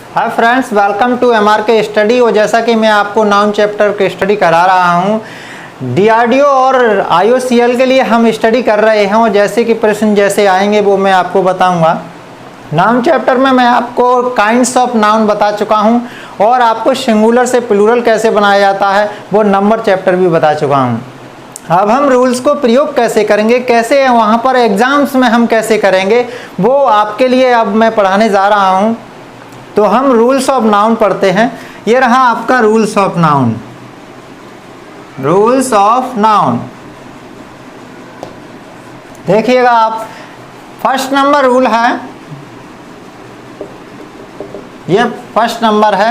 Hi friends, welcome to MRK study. और जैसा कि मैं आपको नाउन चैप्टर की स्टडी करा रहा हूँ, डीआरडीओ और आईओसीएल के लिए हम स्टडी कर रहे हैं और जैसे कि प्रश्न जैसे आएंगे वो मैं आपको बताऊंगा। नाउन चैप्टर में मैं आपको काइंड्स ऑफ नाउन बता चुका हूँ और आपको सिंगुलर से प्लूरल कैसे बनाया जाता है वो नंबर चैप्टर भी बता चुका हूँ। अब हम रूल्स को प्रयोग कैसे करेंगे, कैसे वहाँ पर एग्जाम्स में हम कैसे करेंगे, वो आपके लिए अब मैं पढ़ाने जा रहा हूँ। तो हम रूल्स ऑफ नाउन पढ़ते हैं। ये रहा आपका rules of noun. Rules of noun देखिएगा आप, फर्स्ट नंबर रूल है, ये फर्स्ट नंबर है।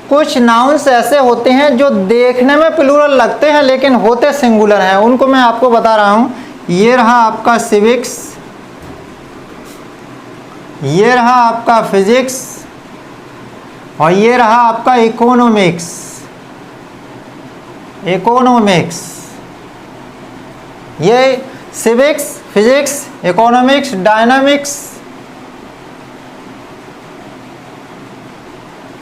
कुछ नाउन्स ऐसे होते हैं जो देखने में प्लूरल लगते हैं लेकिन होते सिंगुलर हैं, उनको मैं आपको बता रहा हूं। ये रहा आपका सिविक्स, ये रहा आपका फिजिक्स और ये रहा आपका इकोनॉमिक्स। इकोनॉमिक्स, ये सिविक्स, फिजिक्स, इकोनॉमिक्स, डायनामिक्स,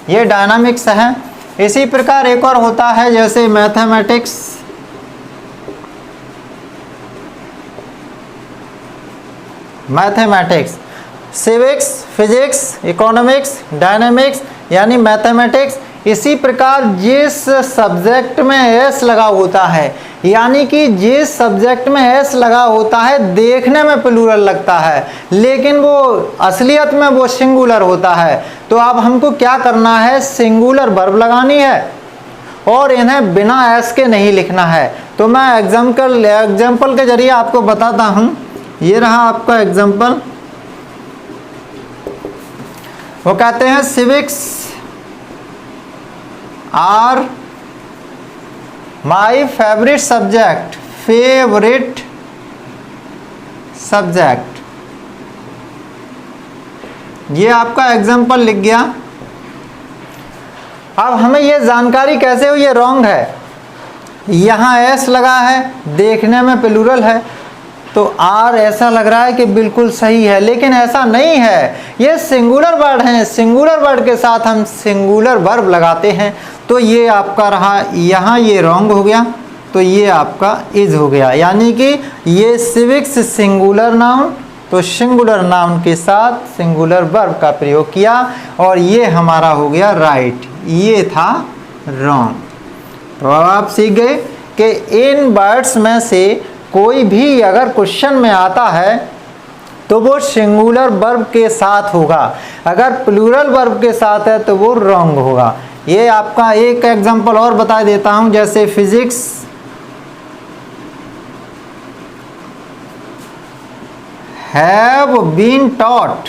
ये डायनामिक्स है। इसी प्रकार एक और होता है जैसे mathematics, mathematics, civics, physics, economics, dynamics यानी मैथमेटिक्स। इसी प्रकार जिस सब्जेक्ट में एस लगा होता है, यानी कि जिस सब्जेक्ट में एस लगा होता है देखने में प्लूरल लगता है लेकिन वो असलियत में वो सिंगुलर होता है, तो अब हमको क्या करना है, सिंगुलर वर्ब लगानी है और इन्हें बिना एस के नहीं लिखना है। तो मैं एग्जाम्पल के जरिए आपको बताता हूँ। ये रहा आपका एग्जाम्पल। वो कहते हैं civics are my favourite subject, favourite subject. ये आपका एग्जाम्पल लिख गया। अब हमें ये जानकारी कैसे हुई, ये रॉन्ग है। यहाँ एस लगा है, देखने में प्लूरल है, तो आर ऐसा लग रहा है कि बिल्कुल सही है, लेकिन ऐसा नहीं है। ये सिंगुलर वर्ड हैं, सिंगुलर वर्ड के साथ हम सिंगुलर वर्ब लगाते हैं। तो ये आपका रहा, यहाँ ये रॉन्ग हो गया, तो ये आपका इज हो गया। यानी कि ये सिविक्स सिंगुलर नाउन, तो सिंगुलर नाउन के साथ सिंगुलर वर्ब का प्रयोग किया और ये हमारा हो गया राइट, ये था रॉन्ग। तो अब आप सीख गए कि इन वर्ड्स में से कोई भी अगर क्वेश्चन में आता है तो वो सिंगुलर वर्ब के साथ होगा, अगर प्लूरल वर्ब के साथ है तो वो रॉन्ग होगा। ये आपका एक एग्जांपल और बता देता हूं, जैसे physics have been taught,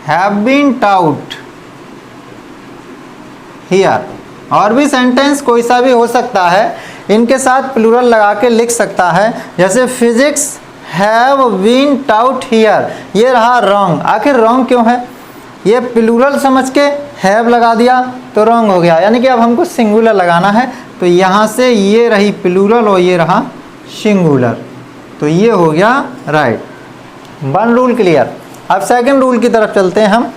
have been taught here. और भी सेंटेंस कोई सा भी हो सकता है, इनके साथ प्लूरल लगा के लिख सकता है। जैसे physics have been taught here, ये रहा रॉन्ग। आखिर रॉन्ग क्यों है, ये प्लूरल समझ के हैव लगा दिया तो रॉन्ग हो गया। यानी कि अब हमको सिंगुलर लगाना है, तो यहाँ से ये रही प्लूरल और ये रहा सिंगुलर, तो ये हो गया राइट। One rule clear. अब सेकंड रूल की तरफ चलते हैं हम।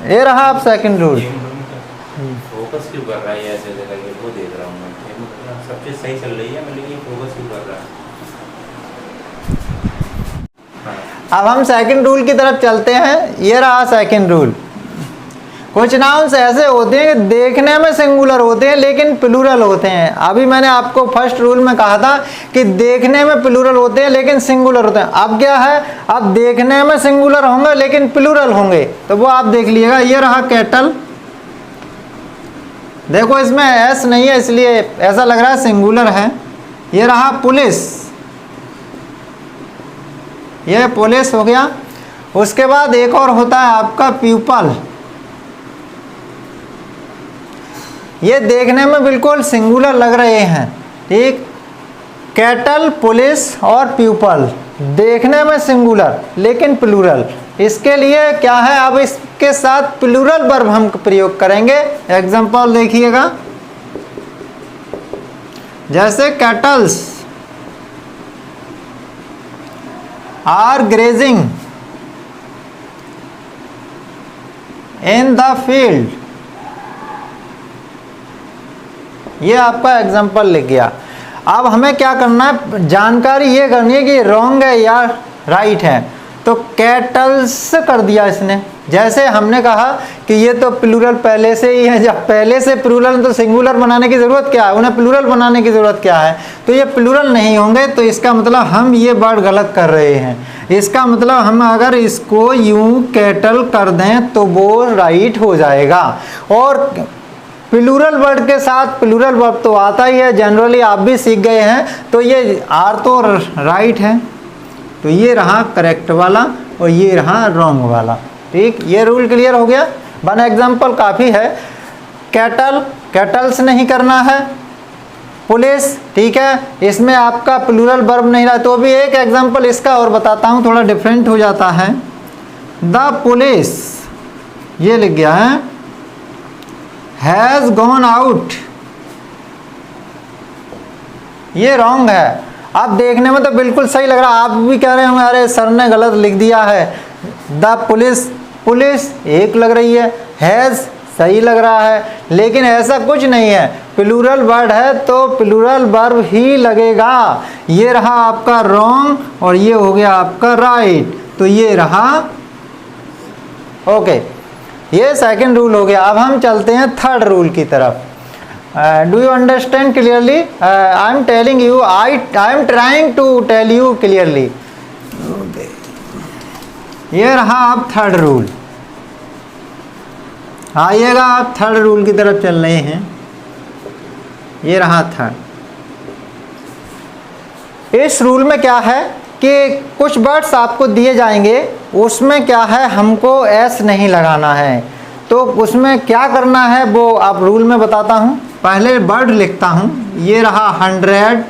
ये रहा आप सेकंड रूल। फोकस क्यों कर रहा है, ऐसे जगह ये वो देख रहा हूँ मैं, सब चीज सही चल रही है, मैं लेकिन फोकस क्यों कर रहा है। अब हम सेकंड रूल की तरफ चलते हैं। ये रहा सेकंड रूल। कुछ नाउन्स ऐसे होते हैं कि देखने में सिंगुलर होते हैं लेकिन प्लूरल होते हैं। अभी मैंने आपको फर्स्ट रूल में कहा था कि देखने में प्लूरल होते हैं लेकिन सिंगुलर होते हैं। अब क्या है, अब देखने में सिंगुलर होंगे लेकिन प्लूरल होंगे, तो वो आप देख लीजिएगा। ये रहा कैटल, देखो इसमें एस नहीं है इसलिए ऐसा लग रहा है सिंगुलर है। ये रहा पुलिस, ये पुलिस हो गया। उसके बाद एक और होता है आपका प्यूपल, ये देखने में बिल्कुल सिंगुलर लग रहे हैं, ठीक। कैटल, पुलिस और प्यूपल देखने में सिंगुलर लेकिन प्लूरल। इसके लिए क्या है, अब इसके साथ प्लूरल वर्ब हम प्रयोग करेंगे। एग्जांपल देखिएगा, जैसे cattles, are grazing in the field, ये आपका एग्जाम्पल लिख गया। अब हमें क्या करना है, जानकारी ये करनी है कि रॉन्ग है या राइट है। तो कैटल्स कर दिया इसने, जैसे हमने कहा कि ये तो प्लूरल पहले से ही है, जब पहले से प्लूरल तो सिंगुलर बनाने की ज़रूरत क्या है, उन्हें प्लूरल बनाने की ज़रूरत क्या है, तो ये प्लूरल नहीं होंगे, तो इसका मतलब हम ये वर्ड गलत कर रहे हैं। इसका मतलब हम अगर इसको यूं कैटल कर दें तो वो राइट हो जाएगा। और प्लूरल वर्ड के साथ प्लूरल वर्ब तो आता ही है, जनरली आप भी सीख गए हैं, तो ये आर तो राइट है, तो ये रहा करेक्ट वाला और ये रहा रॉन्ग वाला। ठीक, ये रूल क्लियर हो गया। वन एग्जाम्पल काफ़ी है। कैटल, कैटल्स नहीं करना है। पुलिस, ठीक है, इसमें आपका प्लूरल वर्ब नहीं रहा, तो भी एक एग्जाम्पल इसका और बताता हूँ, थोड़ा डिफरेंट हो जाता है। द पुलिस, ये लिख गया है, हैज़ गॉन आउट, ये रॉन्ग है। आप देखने में तो बिल्कुल सही लग रहा है, आप भी कह रहे होंगे अरे सर ने गलत लिख दिया है। द पुलिस, पुलिस एक लग रही है, हैज़ सही लग रहा है, लेकिन ऐसा कुछ नहीं है। प्लूरल वर्ड है तो प्लूरल वर्ब ही लगेगा। ये रहा आपका रॉन्ग और ये हो गया आपका राइट, तो ये रहा ओके। ये सेकंड रूल हो गया। अब हम चलते हैं थर्ड रूल की तरफ। Do you understand clearly? I am telling you, I am trying to tell you clearly. ये रहा आप थर्ड रूल। आइएगा, आप थर्ड रूल की तरफ चल रहे हैं। ये रहा थर्ड। इस रूल में क्या है कि कुछ वर्ड्स आपको दिए जाएंगे, उसमें क्या है हमको एस नहीं लगाना है। तो उसमें क्या करना है वो आप रूल में बताता हूँ। पहले वर्ड लिखता हूँ। ये रहा 100,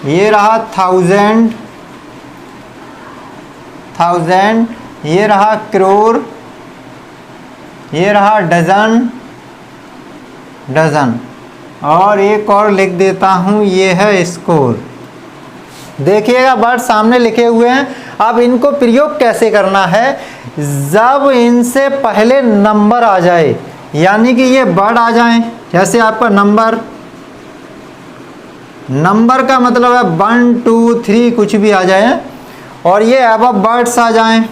ये रहा 1000, ये रहा crore, ये रहा डजन, और एक और लिख देता हूँ, ये है स्कोर। देखिएगा वर्ड सामने लिखे हुए हैं। अब इनको प्रयोग कैसे करना है, जब इनसे पहले नंबर आ जाए, यानी कि ये वर्ड आ जाएं, जैसे आपका नंबर का मतलब है 1 2 3 कुछ भी आ जाए, और ये अबव वर्ड्स आ जाएं।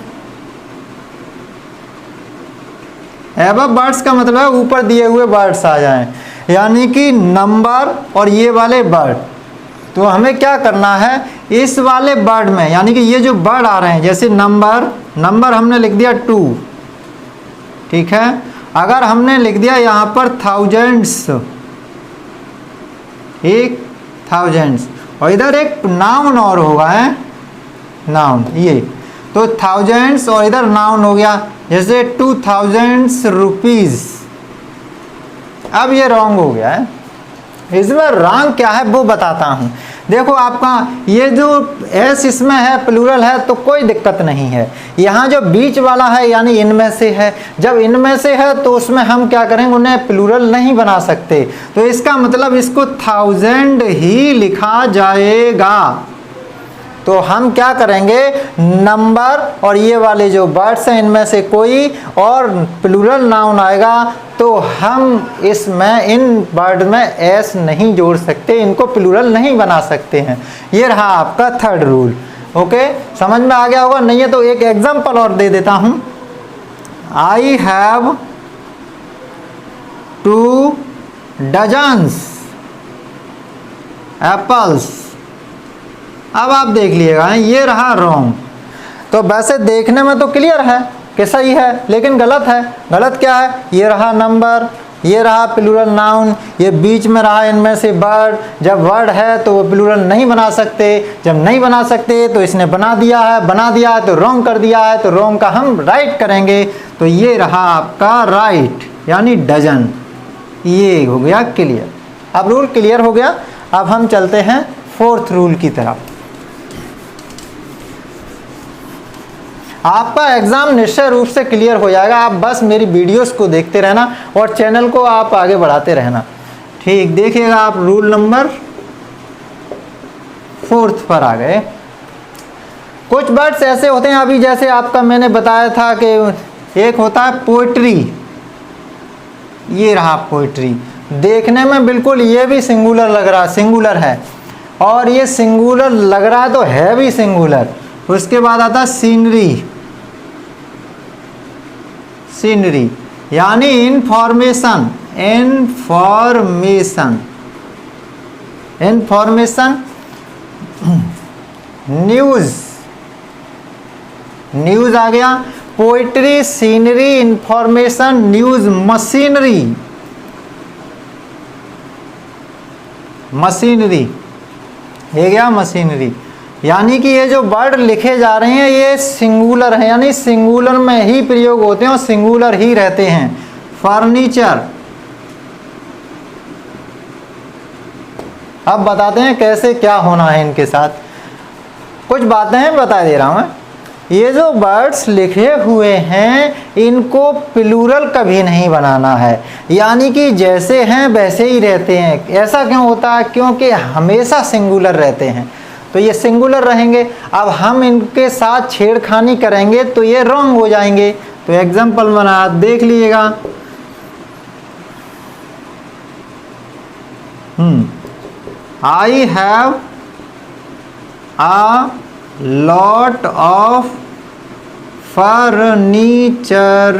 अबव वर्ड्स का मतलब है ऊपर दिए हुए वर्ड्स आ जाएं, यानी कि नंबर और ये वाले वर्ड। तो हमें क्या करना है, इस वाले वर्ड में, यानी कि ये जो वर्ड आ रहे हैं, जैसे नंबर हमने लिख दिया 2, ठीक है। अगर हमने लिख दिया यहाँ पर थाउजेंड्स, एक थाउजेंड्स, और इधर एक नाउन और होगा, है नाउन, ये तो थाउजेंड्स और इधर नाउन हो गया, जैसे 2000 रुपीज़। अब ये रॉन्ग हो गया है। इसमें रॉन्ग क्या है वो बताता हूँ। देखो आपका ये जो एस इसमें है प्लूरल है तो कोई दिक्कत नहीं है। यहाँ जो बीच वाला है यानी इनमें से है, जब इनमें से है तो उसमें हम क्या करेंगे, उन्हें प्लूरल नहीं बना सकते, तो इसका मतलब इसको 1000 ही लिखा जाएगा। तो हम क्या करेंगे, नंबर और ये वाले जो वर्ड्स हैं इनमें से कोई और प्लूरल नाउन आएगा तो हम इसमें इन वर्ड में एस नहीं जोड़ सकते, इनको प्लूरल नहीं बना सकते हैं। ये रहा आपका थर्ड रूल। ओके, समझ में आ गया होगा। नहीं है तो एक एग्जांपल और दे देता हूं। I have 2 dozens apples. अब आप देख लीजिएगा, ये रहा रॉन्ग। तो वैसे देखने में तो क्लियर है कि सही है, लेकिन गलत है। गलत क्या है, ये रहा नंबर, ये रहा प्लूरल नाउन, ये बीच में रहा इनमें से वर्ड। जब वर्ड है तो वो प्लूरल नहीं बना सकते, जब नहीं बना सकते तो इसने बना दिया है तो रॉन्ग कर दिया है, तो रॉन्ग का हम राइट करेंगे। तो ये रहा आपका राइट यानी डजन। ये हो गया क्लियर। अब रूल क्लियर हो गया। अब हम चलते हैं फोर्थ रूल की तरफ। आपका एग्ज़ाम निश्चय रूप से क्लियर हो जाएगा। आप बस मेरी वीडियोस को देखते रहना और चैनल को आप आगे बढ़ाते रहना। ठीक, देखिएगा आप रूल नंबर 4 पर आ गए। कुछ वर्ड्स ऐसे होते हैं, अभी जैसे आपका मैंने बताया था कि एक होता है पोइट्री, ये रहा पोइट्री, देखने में बिल्कुल ये भी सिंगुलर लग रहा, सिंगुलर है, और ये सिंगुलर लग रहा है तो है भी सिंगुलर। उसके बाद आता है सीनरी, सीनरी यानी information, information, information, news, news आ गया, poetry, scenery, information, news, machinery, machinery, ये गया मशीनरी। यानी कि ये जो वर्ड लिखे जा रहे हैं ये सिंगुलर है, यानी सिंगुलर में ही प्रयोग होते हैं और सिंगुलर ही रहते हैं। फर्नीचर, अब बताते हैं कैसे क्या होना है इनके साथ, कुछ बातें बता दे रहा हूं मैं। ये जो वर्ड्स लिखे हुए हैं इनको प्लूरल कभी नहीं बनाना है, यानी कि जैसे हैं वैसे ही रहते हैं। ऐसा क्यों होता है? क्योंकि हमेशा सिंगुलर रहते हैं, तो ये सिंगुलर रहेंगे। अब हम इनके साथ छेड़खानी करेंगे तो ये रॉन्ग हो जाएंगे। तो एग्जाम्पल बना देख लीजिएगा। I have a lot of furniture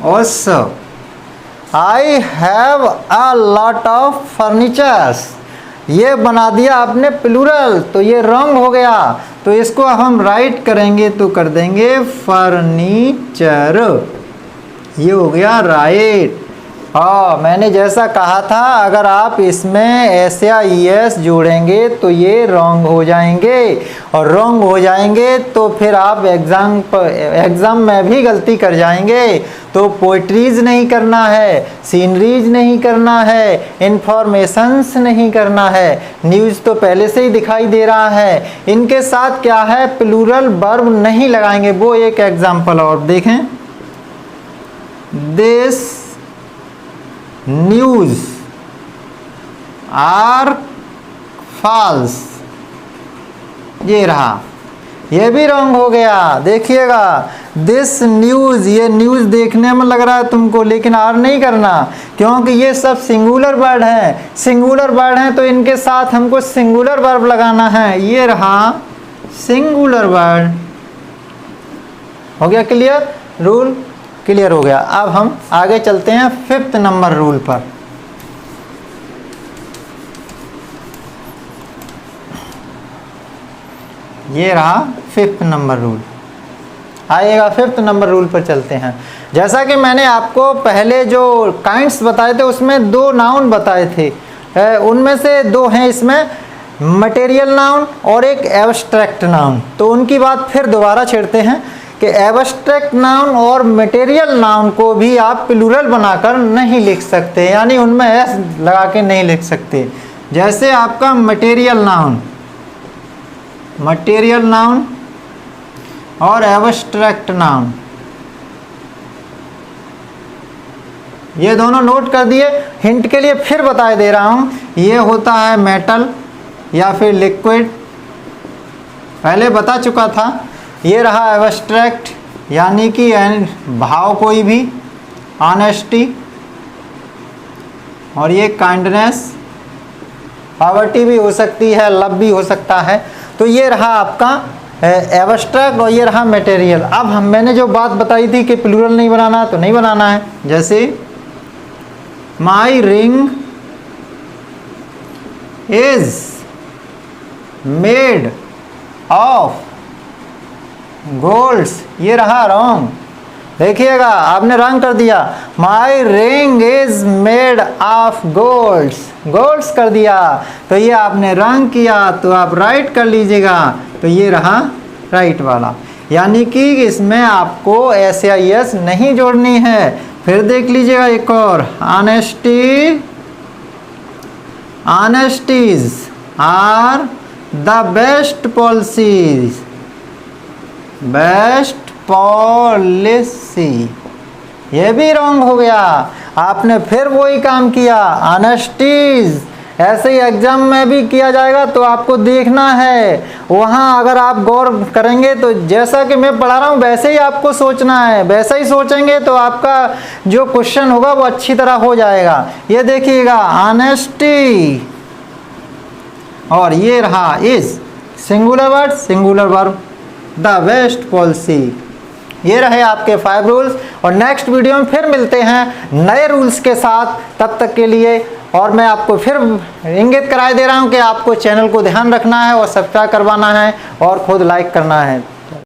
also, I have a lot of furnitures, ये बना दिया आपने प्लूरल तो ये रॉन्ग हो गया। तो इसको हम राइट करेंगे तो कर देंगे फर्नीचर, ये हो गया राइट। हाँ, मैंने जैसा कहा था अगर आप इसमें एस या ईएस जोड़ेंगे तो ये रॉन्ग हो जाएंगे, और रॉन्ग हो जाएंगे तो फिर आप एग्ज़ाम में भी गलती कर जाएंगे। तो पोइट्रीज नहीं करना है, सीनरीज नहीं करना है, इंफॉर्मेशंस नहीं करना है, न्यूज़ तो पहले से ही दिखाई दे रहा है। इनके साथ क्या है, प्लूरल वर्ब नहीं लगाएंगे। वो एक एग्जाम्पल और देखें, दिस न्यूज़ आर फॉल्स, ये रहा, ये भी रॉन्ग हो गया। देखिएगा दिस न्यूज़, ये न्यूज़ देखने में लग रहा है तुमको, लेकिन आर नहीं करना क्योंकि ये सब सिंगुलर वर्ड हैं। सिंगुलर वर्ड हैं तो इनके साथ हमको सिंगुलर वर्ब लगाना है। ये रहा सिंगुलर वर्ड। हो गया क्लियर? रूल क्लियर हो गया। अब हम आगे चलते हैं 5th नंबर रूल पर। ये रहा 5th नंबर रूल। आइएगा 5th नंबर रूल पर चलते हैं। जैसा कि मैंने आपको पहले जो काइंड्स बताए थे उसमें 2 नाउन बताए थे, उनमें से 2 हैं इसमें, मटेरियल नाउन और एक एब्स्ट्रैक्ट नाउन। तो उनकी बात फिर दोबारा छेड़ते हैं कि एब्स्ट्रैक्ट नाउन और मटेरियल नाउन को भी आप प्लूरल बनाकर नहीं लिख सकते, यानी उनमें एस लगा के नहीं लिख सकते। जैसे आपका मटेरियल नाउन, मटेरियल नाउन और एब्स्ट्रैक्ट नाउन, ये दोनों नोट कर दिए। हिंट के लिए फिर बता दे रहा हूँ, ये होता है मेटल या फिर लिक्विड, पहले बता चुका था। ये रहा एब्स्ट्रैक्ट यानी कि भाव कोई भी, ऑनेस्टी, और ये काइंडनेस, पॉवर्टी भी हो सकती है, लव भी हो सकता है। तो ये रहा आपका एब्स्ट्रैक्ट और ये रहा मटेरियल। अब मैंने जो बात बताई थी कि प्लूरल नहीं बनाना, तो नहीं बनाना है। जैसे my ring is made of golds, ये रहा रॉन्ग। देखिएगा आपने रॉन्ग कर दिया, my ring is made of golds, golds कर दिया, तो ये आपने रॉन्ग किया, तो आप राइट कर लीजिएगा। तो ये रहा राइट वाला, यानी कि इसमें आपको एस या एस नहीं जोड़नी है। फिर देख लीजिएगा एक और, honesty, honesties are the best policies, best policy, ये भी रॉन्ग हो गया। आपने फिर वही काम किया, ऑनेस्टीज ऐसे ही एग्जाम में भी किया जाएगा, तो आपको देखना है वहाँ। अगर आप गौर करेंगे तो जैसा कि मैं पढ़ा रहा हूँ वैसे ही आपको सोचना है, वैसा ही सोचेंगे तो आपका जो क्वेश्चन होगा वो अच्छी तरह हो जाएगा। ये देखिएगा ऑनेस्टी, और ये रहा is singular word singular verb, the best policy. ये रहे आपके 5 रूल्स, और नेक्स्ट वीडियो में फिर मिलते हैं नए रूल्स के साथ। तब तक के लिए, और मैं आपको फिर इंगित कराए दे रहा हूँ कि आपको चैनल को ध्यान रखना है और सब्सक्राइब करवाना है और खुद लाइक करना है।